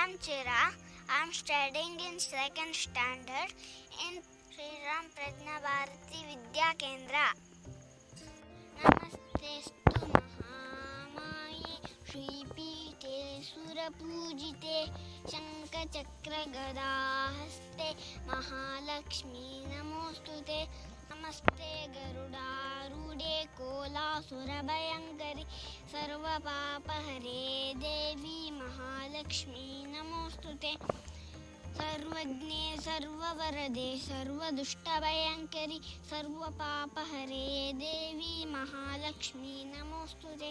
am Chira. I am studying in second standard in Sri Ram Prajna Bharati Vidya Kendra. Namastestu Mahamaye Shripite Surapujite Shankachakra Gadahaste Mahalakshmi Namostute. Namaste Garudarude Kolasurabayankari Sarvapapahare Devi Mahalakshmi Namostute. सर्वज्ञे सर्ववरदे सर्वदुष्टभयङ्करि सर्वपापहरे देवी महालक्ष्मी नमोस्तुते.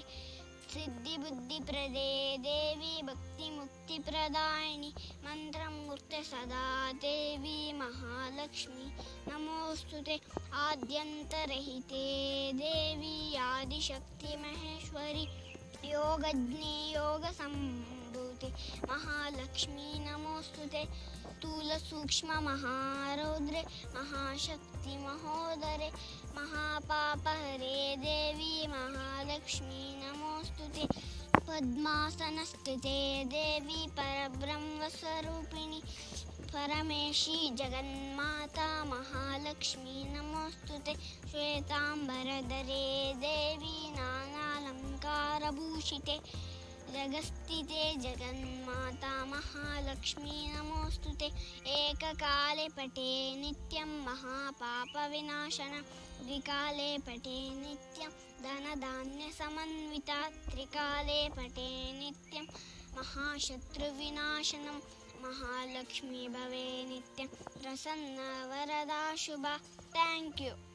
सिद्धिबुद्धिप्रदे देवी भक्तिमुक्तिप्रदायिनि मन्त्रमूर्ते सदा देवी महालक्ष्मी नमोस्तुते. आद्यन्तरहिते देवी आदिशक्तिमहेश्वरि योगज्ञे योगसम्भूते महालक्ष्मी नमोस्तुते. स्थूलसूक्ष्ममहारौद्रे महाशक्ति महोदरे महापापहरे देवी महालक्ष्मी नमोस्तुते. पद्मासनस्थिते देवी परब्रह्मस्वरूपिणि परमेशी जगन्माता महालक्ष्मी नमोस्तुते. श्वेताम्बरधरे देवी नानालङ्कारभूषिते जगस्थिते जगन्माता महालक्ष्मी नमोस्तुते. एककाले पठे नित्यं महापापविनाशन द्विकाले पठे नित्यं धनधान्यसमन्विता त्रिकाले पठे नित्यं महाशत्रुविनाशनं महालक्ष्मी भवे नित्यं प्रसन्ना वरदा शुभा. Thank you.